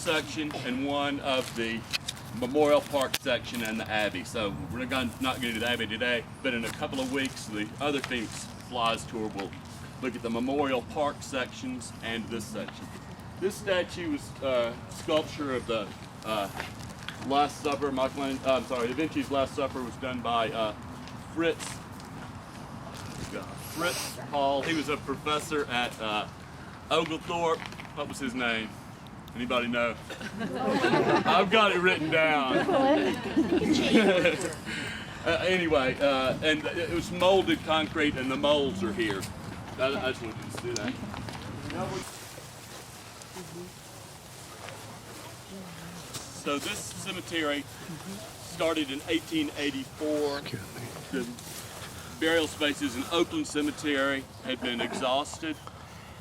section and one of the Memorial Park section and the Abbey. So we're not going to do the Abbey today, but in a couple of weeks, the other Phoenix Flies tour will look at the Memorial Park sections and this section. This statue is sculpture of the Last Supper. Da Vinci's Last Supper was done by Fritz Hall. He was a professor at Oglethorpe. What was his name? Anybody know? I've got it written down. Anyway, and it was molded concrete, and the molds are here. I just wanted you to see that. So this cemetery started in 1884. The burial spaces in Oakland Cemetery had been exhausted,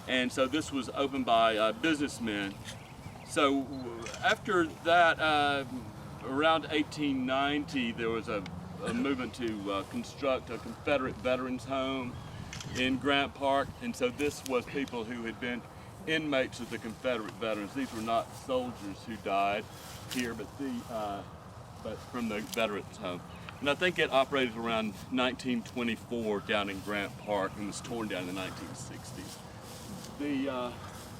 and so this was opened by businessmen. So after that, around 1890, there was a movement to construct a Confederate veterans home in Grant Park, and so this was people who had been inmates of the Confederate veterans. These were not soldiers who died here, but from the veterans home. And I think it operated around 1924 down in Grant Park and was torn down in the 1960s. The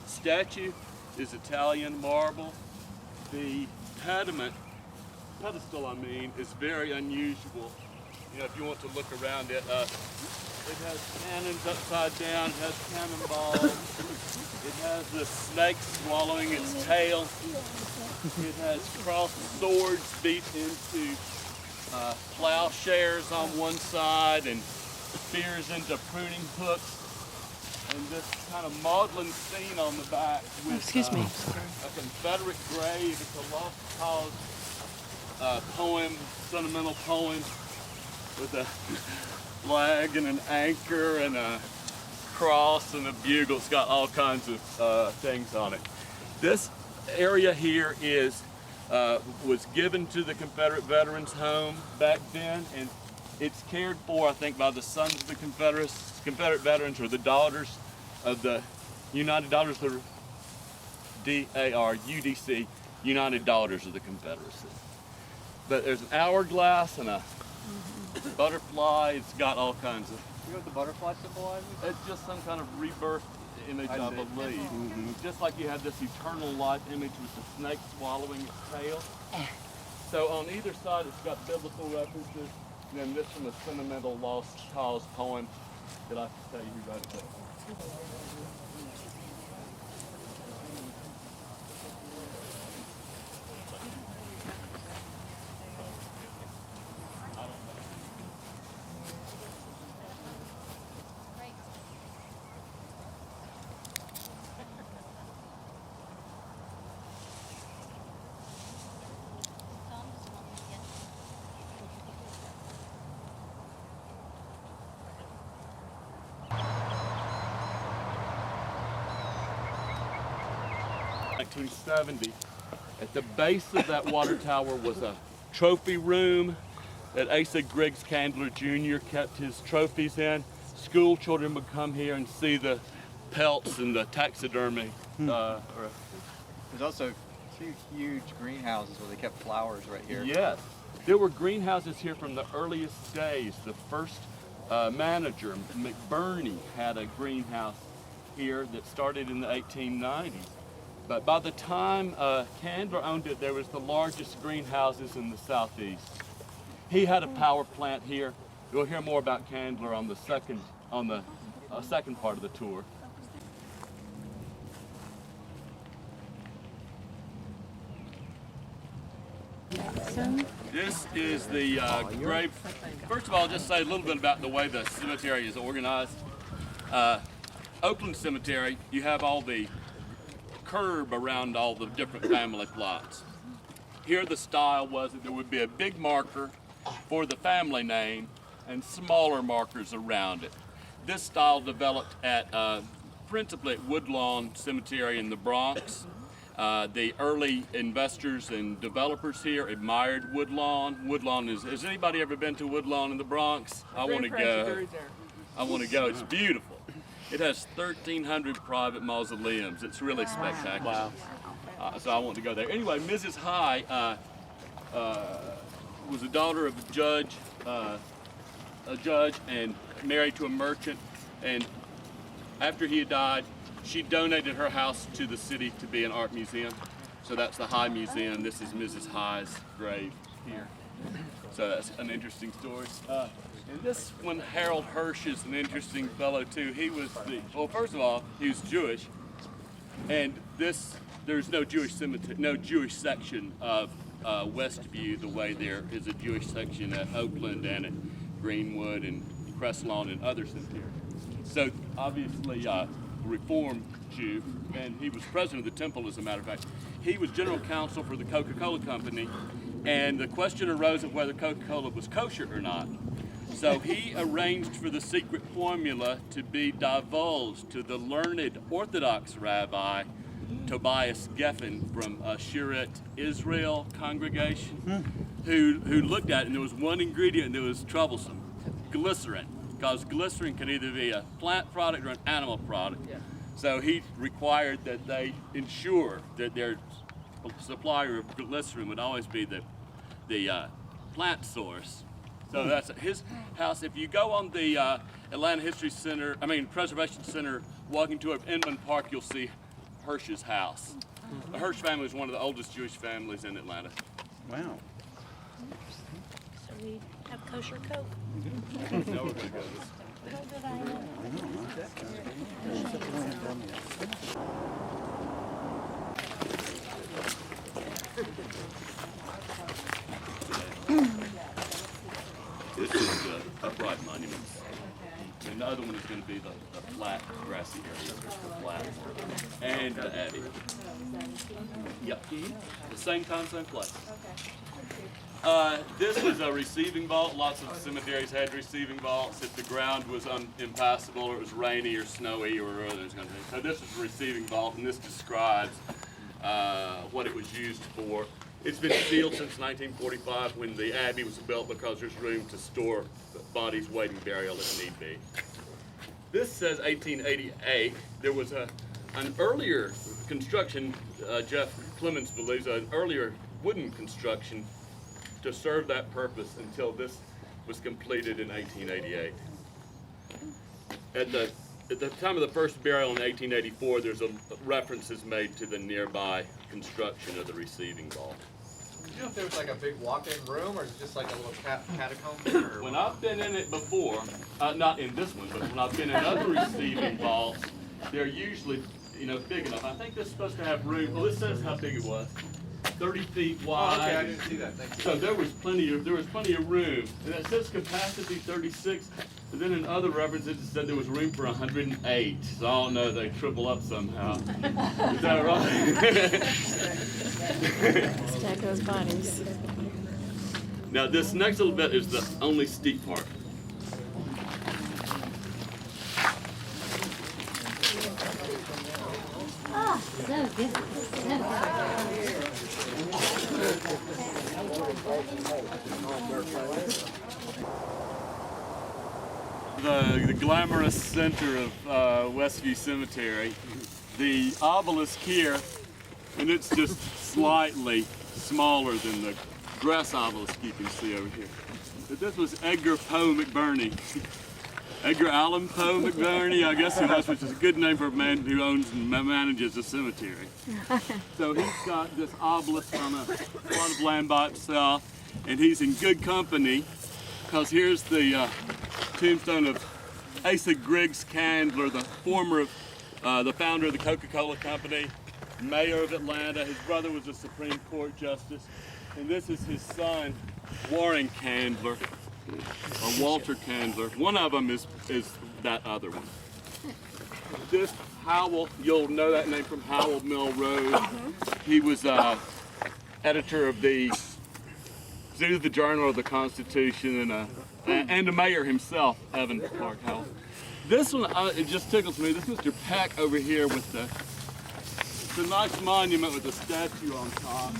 statue is Italian marble. The pedestal, is very unusual. You know, if you want to look around it, it has cannons upside down, it has cannonballs, it has the snake swallowing its tail, it has crossed swords beat into plowshares on one side and spears into pruning hooks, and this kind of maudlin scene on the back with a Confederate grave. It's a lost cause poem, sentimental poem, with a flag and an anchor and a cross and a bugle. It's got all kinds of things on it. This area here was given to the Confederate Veterans Home back then, and it's cared for, I think, by the sons of the Confederate veterans, or the daughters of the United Daughters of UDC, United Daughters of the Confederacy. But there's an hourglass and a butterfly. It's got all kinds of... You know what the butterfly symbolizes? It's just some kind of rebirth image, I believe. Just like you have this eternal life image with the snake swallowing its tail. So on either side it's got biblical references, and then this from a sentimental lost cause poem that I can tell you who wrote it. In 1970, at the base of that water tower was a trophy room that Asa Griggs Chandler Jr. kept his trophies in. School children would come here and see the pelts and the taxidermy. There's also two huge greenhouses where they kept flowers right here. Yes, there were greenhouses here from the earliest days. The first manager, McBurney, had a greenhouse here that started in the 1890s. But by the time Candler owned it, there was the largest greenhouses in the southeast. He had a power plant here. You'll hear more about Candler on the second part of the tour. This is the grave. First of all, I'll just say a little bit about the way the cemetery is organized. Oakland Cemetery, you have all the curb around all the different family plots. Here the style was that there would be a big marker for the family name and smaller markers around it. This style developed at principally at Woodlawn Cemetery in the Bronx. The early investors and developers here admired Woodlawn. Woodlawn has anybody ever been to Woodlawn in the Bronx? I want to go. I want to go. It's beautiful. It has 1,300 private mausoleums. It's really spectacular. Wow. So I wanted to go there. Anyway, Mrs. High was a daughter of a judge and married to a merchant. And after he had died, she donated her house to the city to be an art museum. So that's the High Museum. This is Mrs. High's grave here. So that's an interesting story. And this one, Harold Hirsch, is an interesting fellow too. He was well, first of all, he was Jewish. And there's no Jewish cemetery, no Jewish section of Westview the way there is a Jewish section at Oakland and at Greenwood and Crestlawn and other cemeteries. So obviously Reformed Jew, and he was president of the temple, as a matter of fact. He was general counsel for the Coca Cola company, and the question arose of whether Coca Cola was kosher or not. So he arranged for the secret formula to be divulged to the learned Orthodox rabbi Tobias Geffen from Shirat Israel congregation, who looked at it, and there was one ingredient that was troublesome: glycerin, because glycerin can either be a plant product or an animal product. Yeah. So he required that they ensure that their supplier of glycerin would always be the plant source. So that's his house. If you go on the Atlanta Preservation Center walking tour of Inman Park, you'll see Hirsch's house. The Hirsch family is one of the oldest Jewish families in Atlanta. Wow. So we have kosher Coke. Now we're gonna go this. How did I know? This is the upright monuments. And the other one is going to be the flat, grassy area, the flat, and the abbey. Yep. The same time, same place. This was a receiving vault. Lots of cemeteries had receiving vaults if the ground was impassable, or it was rainy or snowy, or whatever it was going to be. So this is a receiving vault, and this describes what it was used for. It's been sealed since 1945 when the abbey was built, because there's room to store bodies waiting burial if need be. This says 1888. There was an earlier construction, Jeff Clements believes, an earlier wooden construction to serve that purpose until this was completed in 1888. At the time of the first burial in 1884, there's references made to the nearby construction of the receiving vault. Do you know if there was like a big walk-in room, or is it just like a little catacomb? When I've been in it before, not in this one, but when I've been in other receiving vaults, they're usually, big enough. I think this is supposed to have room. Well, this says how big it was. 30 feet wide. Oh, okay, I didn't see that. Thank you. So there was plenty of room. And it says capacity 36, but then in other references it said there was room for 108. So I don't know, they triple up somehow. Is that right? Stack those bodies. Now this next little bit is the only steep part. Oh, so good. The glamorous center of Westview Cemetery, the obelisk here, and it's just slightly smaller than the grass obelisk you can see over here. But this was Edgar Poe McBurney. Edgar Allan Poe McBurney, I guess he was, which is a good name for a man who owns and manages a cemetery. So he's got this obelisk on a plot of land by itself, and he's in good company, because here's the tombstone of Asa Griggs Chandler, the founder of the Coca Cola company, mayor of Atlanta. His brother was a Supreme Court justice, and this is his son, Warren Chandler, or Walter Chandler. One of them is that other one. This Howell, you'll know that name from Howell Mill Road. He was editor of the Journal of the Constitution, and the mayor himself, Evan Clark Howell. This one, it just tickles me. This is Mr. Peck over here with it's a nice monument with a statue on top.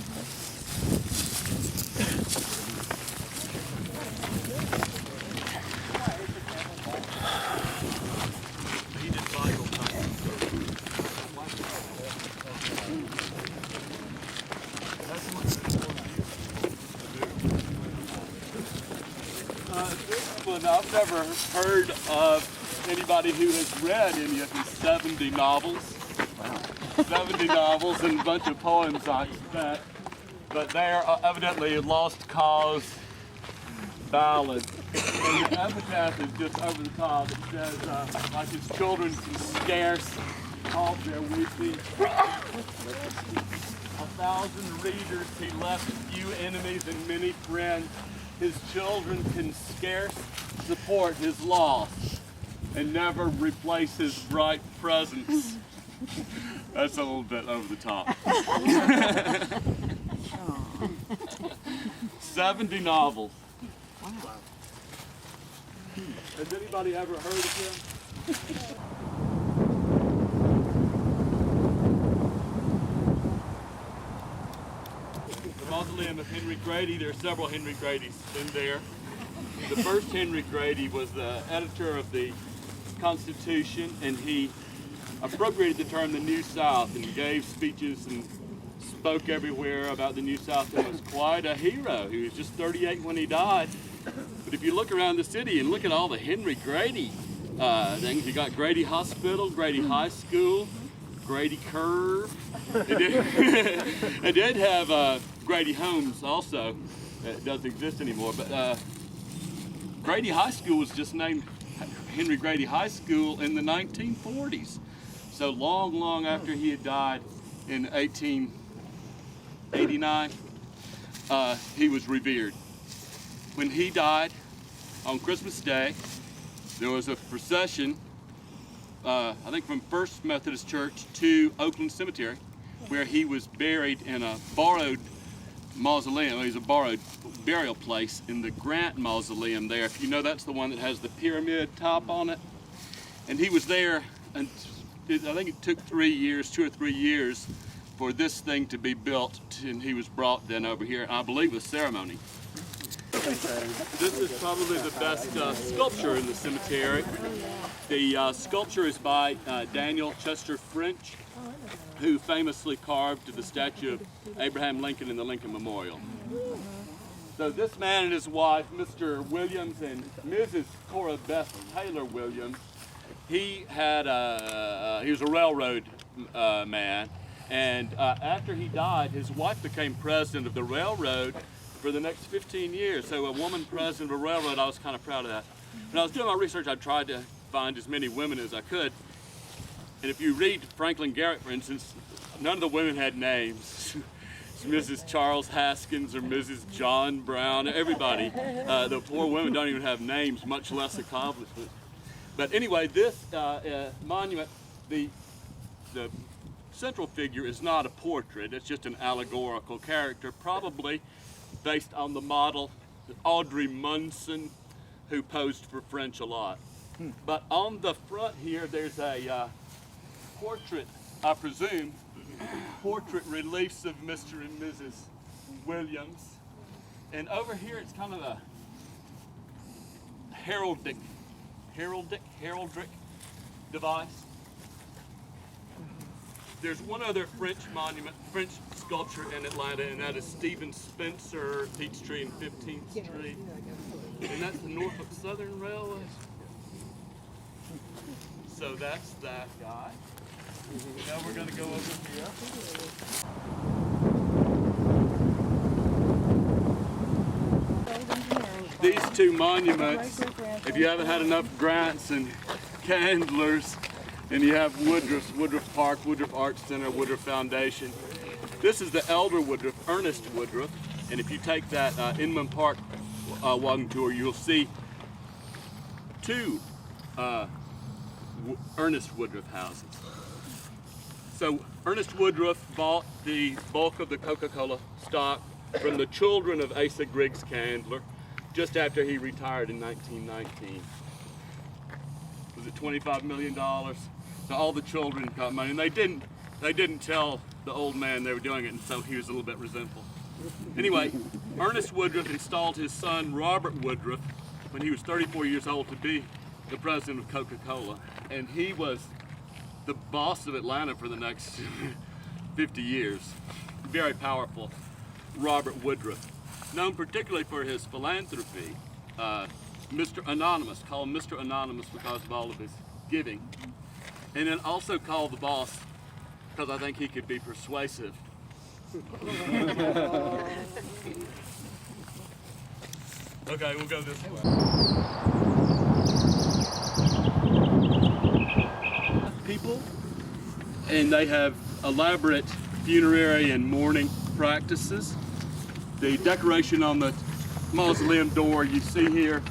This one, I've never heard of anybody who has read any of his 70 novels. Wow. 70 novels and a bunch of poems, I expect. But they're evidently a lost cause ballad. And the epitaph is just over the top. It says, like his children can scarce halt their weeping. 1,000 readers he left, few enemies and many friends. His children can scarce support his loss and never replace his bright presence. That's a little bit over the top. 70 novels. Wow. Has anybody ever heard of him? The Mausoleum of Henry Grady, there are several Henry Gradys in there. The first Henry Grady was the editor of the Constitution, and he appropriated the term the New South and gave speeches and spoke everywhere about the New South and was quite a hero. He was just 38 when he died. But if you look around the city and look at all the Henry Grady things, you got Grady Hospital, Grady High School, Grady Curve. It did have Grady Homes also. It doesn't exist anymore. But Grady High School was just named Henry Grady High School in the 1940s. So long, long after he had died in 1889, he was revered. When he died on Christmas Day, there was a procession, I think from First Methodist Church to Oakland Cemetery, where he was buried in a borrowed mausoleum. It was a borrowed burial place in the Grant Mausoleum there. If you know, that's the one that has the pyramid top on it. And he was there, and I think it took 3 years, 2 or 3 years, for this thing to be built, and he was brought then over here, I believe with ceremony. This is probably the best sculpture in the cemetery. The sculpture is by Daniel Chester French, who famously carved the statue of Abraham Lincoln in the Lincoln Memorial. So this man and his wife, Mr. Williams and Mrs. Cora Beth Taylor Williams, he was a railroad man, and after he died, his wife became president of the railroad for the next 15 years. So a woman president of a railroad, I was kind of proud of that. When I was doing my research, I tried to find as many women as I could. And if you read Franklin Garrett, for instance, none of the women had names. Mrs. Charles Haskins or Mrs. John Brown, everybody. The poor women don't even have names, much less accomplishments. But anyway, this monument, the central figure is not a portrait, it's just an allegorical character, probably based on the model Audrey Munson, who posed for French a lot. But on the front here, there's a portrait, I presume, portrait reliefs of Mr. and Mrs. Williams. And over here, it's kind of a heraldic device. There's one other French monument, French sculpture in Atlanta, and that is Stephen Spencer, Peachtree and 15th Street. And that's the Norfolk Southern Railway. So that's that guy. Now we're going to go over here. These two monuments, if you haven't had enough Grants and Candlers, and you have Woodruff Park, Woodruff Arts Center, Woodruff Foundation. This is the elder Woodruff, Ernest Woodruff, and if you take that Inman Park walking tour, you'll see two Ernest Woodruff houses. So Ernest Woodruff bought the bulk of the Coca Cola stock from the children of Asa Griggs Candler just after he retired in 1919. Was it $25 million? So all the children got money, and they didn't tell the old man they were doing it, and so he was a little bit resentful. Anyway, Ernest Woodruff installed his son Robert Woodruff when he was 34 years old to be the president of Coca Cola, and he was the boss of Atlanta for the next 50 years. Very powerful Robert Woodruff, known particularly for his philanthropy. Mr. Anonymous, call him Mr. Anonymous because of all of his giving. And then also call the boss because I think he could be persuasive. Okay, we'll go this way. People, and they have elaborate funerary and mourning practices. The decoration on the mausoleum door you see here.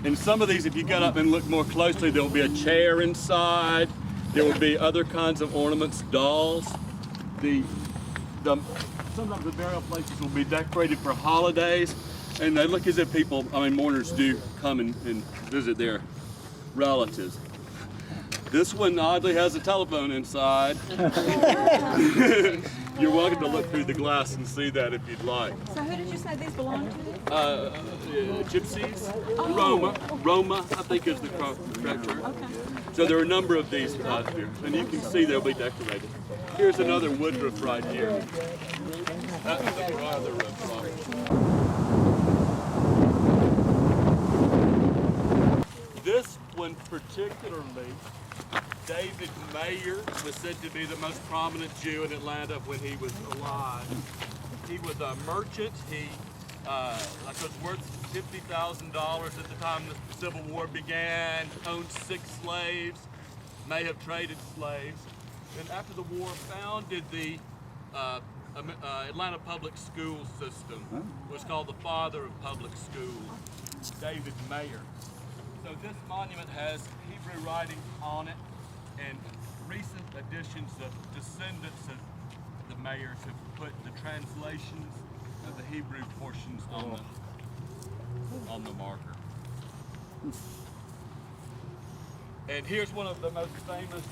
And some of these, if you get up and look more closely, there will be a chair inside. There will be other kinds of ornaments, dolls. Sometimes the burial places will be decorated for holidays, and they look as if people, mourners do come and visit their relatives. This one oddly has a telephone inside. You're welcome to look through the glass and see that if you'd like. So who did you say these belong to? Gypsies, Roma, I think is the correct term. Okay. So there are a number of these here, and you can see they'll be decorated. Here's another Woodruff right here. That's the brother of Robert. This one particularly, David Mayer was said to be the most prominent Jew in Atlanta when he was alive. He was a merchant. He was worth $50,000 at the time the Civil War began, owned 6 slaves, may have traded slaves. And after the war, founded the Atlanta public school system. Was called the father of public schools, David Mayer. So this monument has Hebrew writing on it, and recent additions of descendants of the Mayers have put the translations of the Hebrew portions on the marker. And here's one of the most famous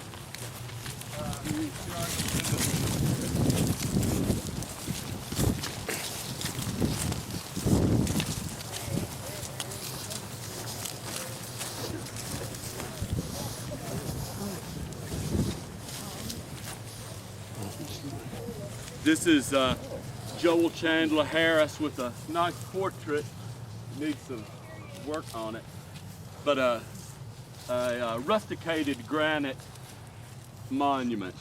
This is Joel Chandler Harris with a nice portrait. Needs some work on it, but a rusticated granite monument.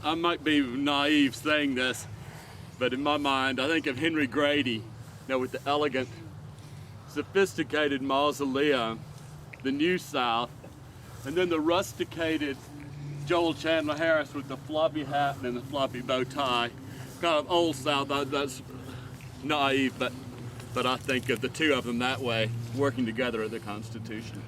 I might be naive saying this, but in my mind, I think of Henry Grady, with the elegant, sophisticated mausoleum, the New South, and then the rusticated Joel Chandler Harris with the floppy hat and the floppy bow tie. Kind of Old South. That's naive, but I think of the two of them that way, working together at the Constitution.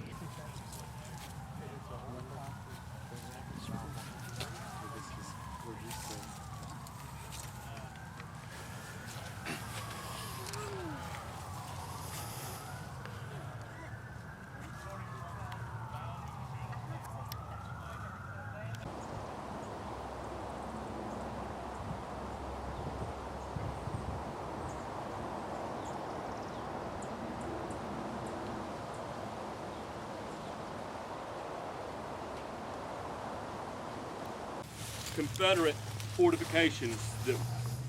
Confederate fortifications that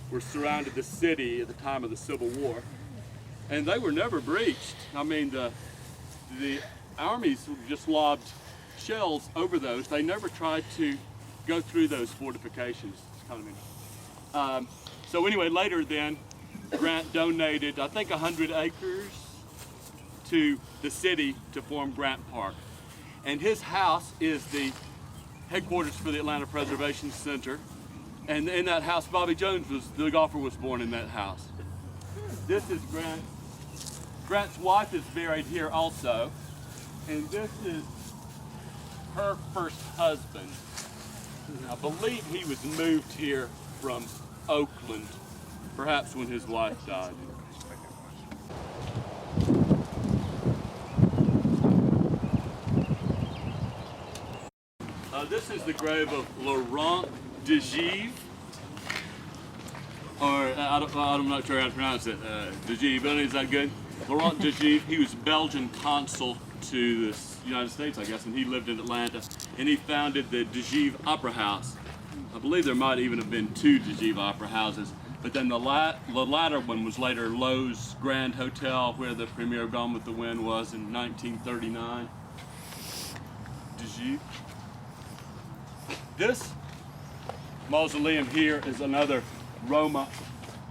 were surrounded the city at the time of the Civil War, and they were never breached. The armies just lobbed shells over those. They never tried to go through those fortifications. So anyway, later then, Grant donated, I think, 100 acres to the city to form Grant Park, and his house is the headquarters for the Atlanta Preservation Center, and in that house, Bobby Jones, the golfer, was born in that house. This is Grant. Grant's wife is buried here also, and this is her first husband. I believe he was moved here from Oakland, perhaps when his wife died. This is the grave of Laurent de Givre, or I'm not sure how to pronounce it. De Givre, is that good? Laurent de Givre. He was Belgian consul to the United States, I guess, and he lived in Atlanta, and he founded the de Givre Opera House. I believe there might even have been 2 de Givre opera houses, But then the latter one was later Lowe's Grand Hotel, where the premiere of Gone with the Wind was in 1939. Did you? This mausoleum here is another Roma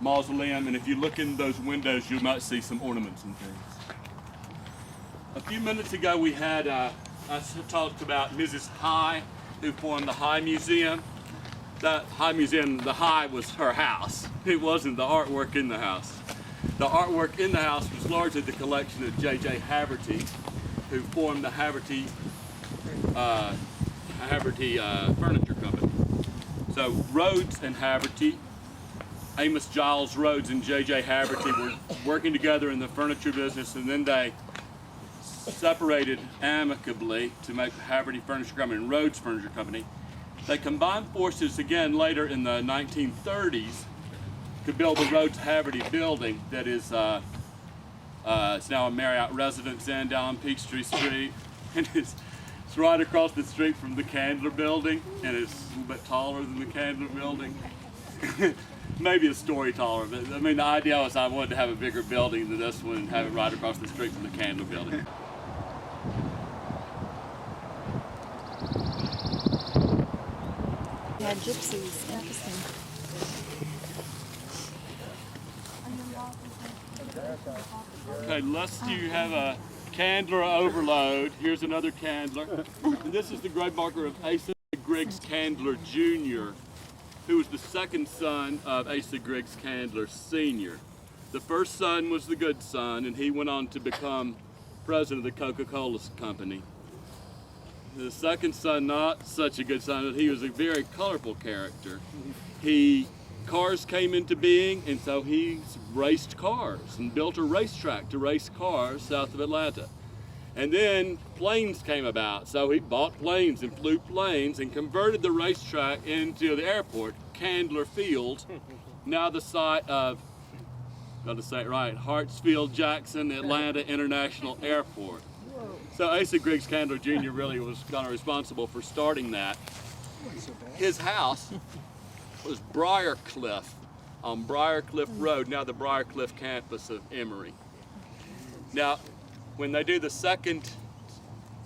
mausoleum, and if you look in those windows, you might see some ornaments and things. A few minutes ago, we had, I talked about Mrs. High, who formed the High Museum. That High Museum, the High was her house. It wasn't the artwork in the house. The artwork in the house was largely the collection of J.J. Haverty, who formed the Haverty Furniture Company. So Rhodes and Haverty, Amos Giles Rhodes and J.J. Haverty were working together in the furniture business, and then they separated amicably to make the Haverty Furniture Company and Rhodes Furniture Company. They combined forces again later in the 1930s to build the Rhodes Haverty building that is it's now a Marriott Residence Inn down on Peachtree Street, and it's right across the street from the Candler building, and it's a little bit taller than the Candler building. Maybe a story taller, but I mean the idea was I wanted to have a bigger building than this one and have it right across the street from the Candler building. Yeah, gypsies. Interesting. Okay, lest you have a Candler overload, here's another Candler. And this is the grave marker of Asa Griggs Candler Jr., who was the second son of Asa Griggs Candler Sr. The first son was the good son, and he went on to become president of the Coca Cola company. The second son, not such a good son, but he was a very colorful character. Cars came into being, and so he raced cars and built a racetrack to race cars south of Atlanta. And then planes came about, so he bought planes and flew planes and converted the racetrack into the airport, Candler Field, now the site of, got to say it right, Hartsfield-Jackson Atlanta International Airport. So Asa Griggs Candler Jr. really was kind of responsible for starting that. His house was Briarcliff on Briarcliff Road, now the Briarcliff campus of Emory. Now, when they do the second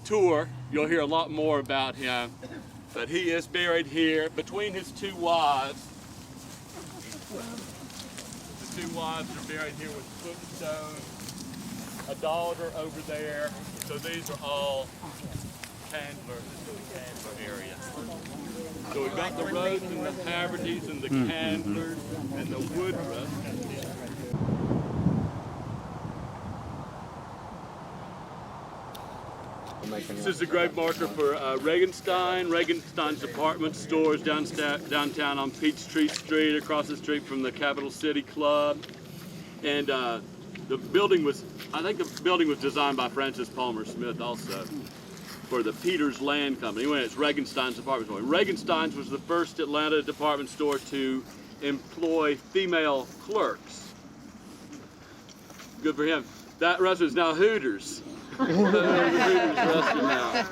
tour, you'll hear a lot more about him, but he is buried here between his two wives. The two wives are buried here with footstones, a daughter over there. So these are all Candler, this is the Candler area. So we've got the Rhodes and the Havertys and the Candlers and the Woodruff. This is the grave marker for Regenstein's department stores downtown on Peachtree Street, across the street from the Capital City Club. And the building was, I think the building was designed by Francis Palmer Smith also for the Peters Land Company. Anyway, it's Regenstein's department store. Regenstein's was the first Atlanta department store to employ female clerks. Good for him. That restaurant is now Hooters. Hooters restaurant now.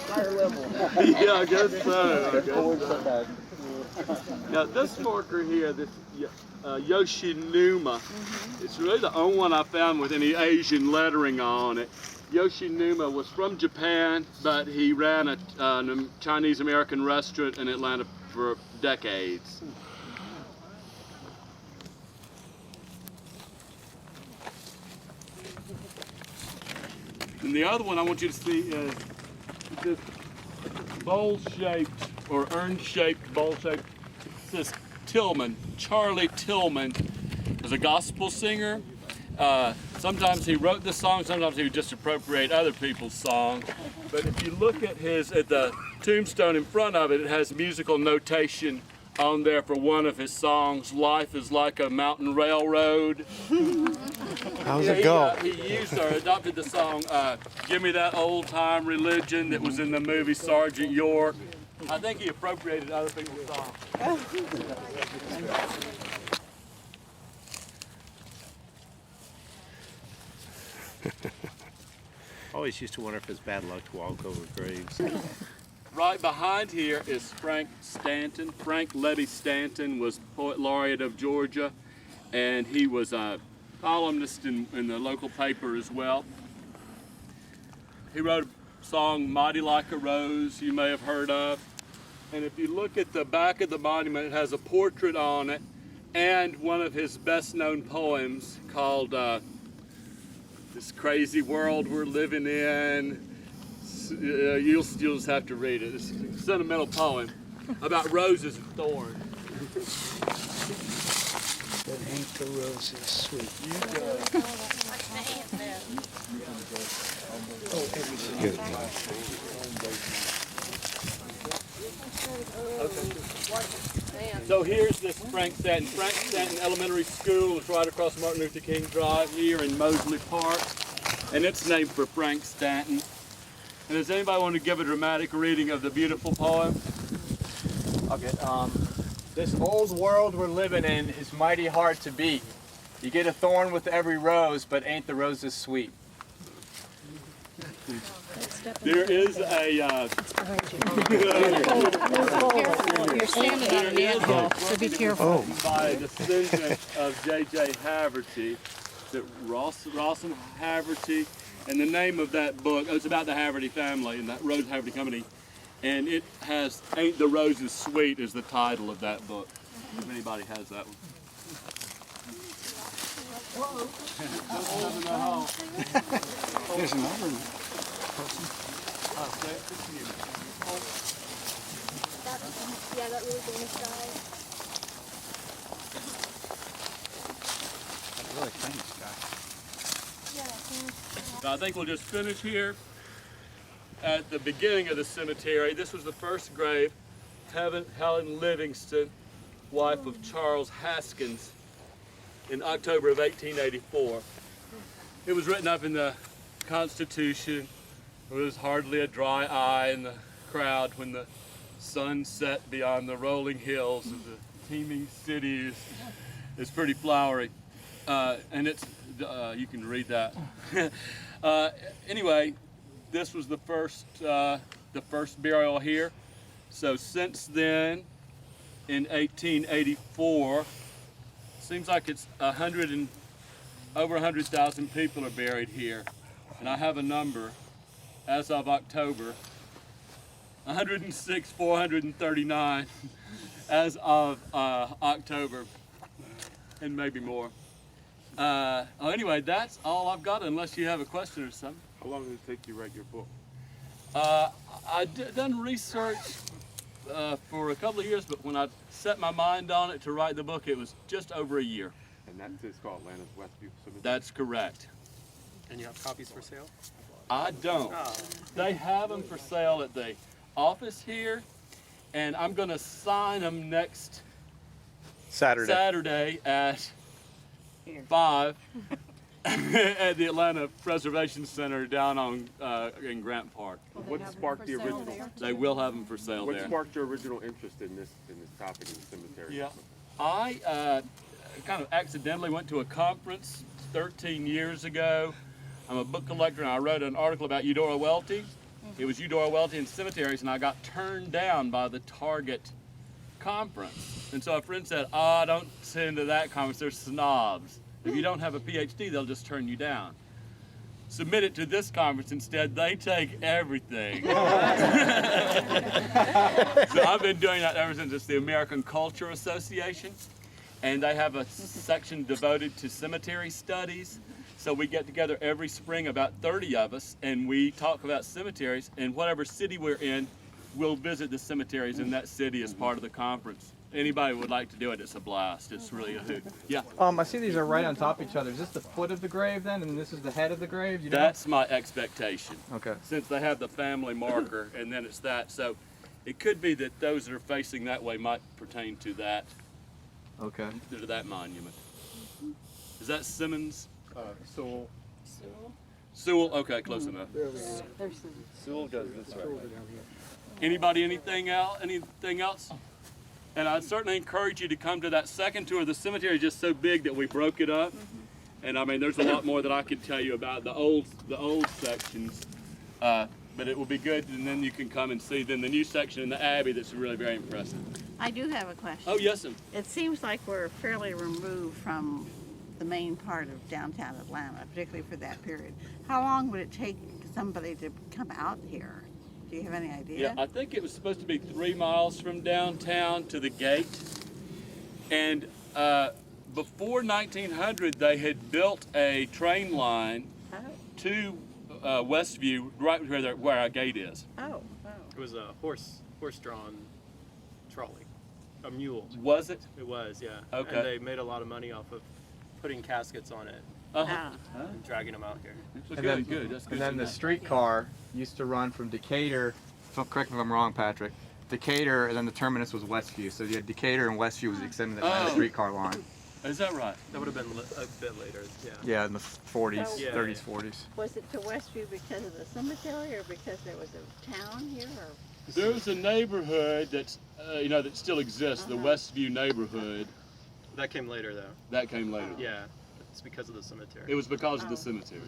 Higher level. Yeah, I guess so. Now this marker here, this Yoshinuma, it's really the only one I found with any Asian lettering on it. Yoshinuma was from Japan, but he ran a Chinese-American restaurant in Atlanta for decades. And the other one I want you to see is this bowl-shaped or urn-shaped, bowl-shaped. This is Tillman. Charlie Tillman was a gospel singer. Sometimes he wrote the song, sometimes he would just appropriate other people's songs. But if you look at the tombstone in front of it, it has musical notation on there for one of his songs, "Life is Like a Mountain Railroad." How's it go? He used or adopted the song, "Give Me That Old Time Religion" that was in the movie Sergeant York. I think he appropriated other people's songs. Always used to wonder if it's bad luck to walk over graves. right behind here is Frank Stanton. Frank Levy Stanton was Poet Laureate of Georgia, and he was a columnist in the local paper as well. He wrote a song, Mighty Like a Rose, you may have heard of. And if you look at the back of the monument, it has a portrait on it and one of his best known poems called This Crazy World We're Living In. You'll just have to read it. It's a sentimental poem about roses and thorns. That ain't the roses sweet. So here's this Frank Stanton. Frank Stanton Elementary School is right across Martin Luther King Drive here in Mosley Park, and it's named for Frank Stanton. And does anybody want to give a dramatic reading of the beautiful poem? Okay, this old world we're living in is mighty hard to beat. You get a thorn with every rose, but ain't the roses sweet? There is a You're standing on an anthill, so be careful. by a descendant of J.J. Haverty, that Rawson Haverty, and the name of that book, it's about the Haverty family and that Rose Haverty Company, and it has Ain't the Roses Sweet is the title of that book, if anybody has that one. There's another one. Yeah, that really famous guy. Really famous guy. I think we'll just finish here at the beginning of the cemetery. This was the first grave, Helen Livingston, wife of Charles Haskins, in October of 1884. It was written up in the Constitution. There was hardly a dry eye in the crowd when the sun set beyond the rolling hills of the teeming city. It's pretty flowery, and it's you can read that. Anyway, this was the first burial here. So since then, in 1884, seems like it's over 100,000 people are buried here, and I have a number. As of October, 106,439 as of October, and maybe more. Anyway, that's all I've got, unless you have a question or something. How long did it take you to write your book? I've done research for a couple of years, but when I set my mind on it to write the book, it was just over a year. And that is called Atlanta's Westview Cemetery? That's correct. And you have copies for sale? I don't. Oh. They have them for sale at the office here, and I'm going to sign them next Saturday at 5 at the Atlanta Preservation Center down on in Grant Park. What sparked the original? They will have them for sale What there. sparked your original interest in this topic in the cemetery? Yeah, I kind of accidentally went to a conference 13 years ago. I'm a book collector, and I wrote an article about Eudora Welty. It was Eudora Welty in cemeteries, and I got turned down by the Target conference. And so a friend said, "Oh, don't send to that conference, they're snobs. If you don't have a PhD, they'll just turn you down. Submit it to this conference instead, they take everything." So I've been doing that ever since. It's the American Culture Association, and they have a section devoted to cemetery studies. So we get together every spring, about 30 of us, and we talk about cemeteries, and whatever city we're in, we'll visit the cemeteries in that city as part of the conference. Anybody would like to do it, it's a blast. It's really a hoot. Yeah? I see these are right on top of each other. Is this the foot of the grave then, and this is the head of the grave? You know? That's my expectation. Okay. Since they have the family marker, and then it's that. So it could be that those that are facing that way might pertain to that, Okay. to that monument. Is that Simmons? Sewell. Sewell? Okay, close enough. Sewell does this right. Anybody, anything else? And I'd certainly encourage you to come to that second tour. The cemetery is just so big that we broke it up. And I mean, there's a lot more that I could tell you about the old sections. but it will be good, and then you can come and see then the new section in the Abbey that's really very impressive. I do have a question. Oh, yes, ma'am. It seems like we're fairly removed from the main part of downtown Atlanta, particularly for that period. How long would it take somebody to come out here? Do you have any idea? Yeah, I think it was supposed to be 3 miles from downtown to the gate. And before 1900, they had built a train line Oh, to Westview, right where our gate is. oh, It was a horse-drawn trolley, a mule. Was it? It was, yeah. Okay. And they made a lot of money off of putting caskets on it Uh-huh. and dragging them out here. So And good, then, good. That's good. and then to the know. streetcar used to run from Decatur, correct me if I'm wrong, Patrick, Decatur, and then the terminus was Westview. So you had Decatur and Westview was the extended Atlanta Oh. streetcar line. Is that right? That would have been a bit later, yeah. Yeah, in the 40s, Yeah. 30s, 40s. was it to Westview because of the cemetery or because there was a town here? Or? There's a neighborhood that's, that still exists, the Westview neighborhood. That came later, though. That came later. Yeah, it's because of the cemetery. It was because of the cemetery.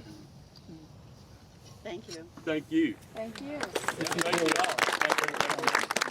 Thank you. Thank you. Thank you. Thank you all. Thank you.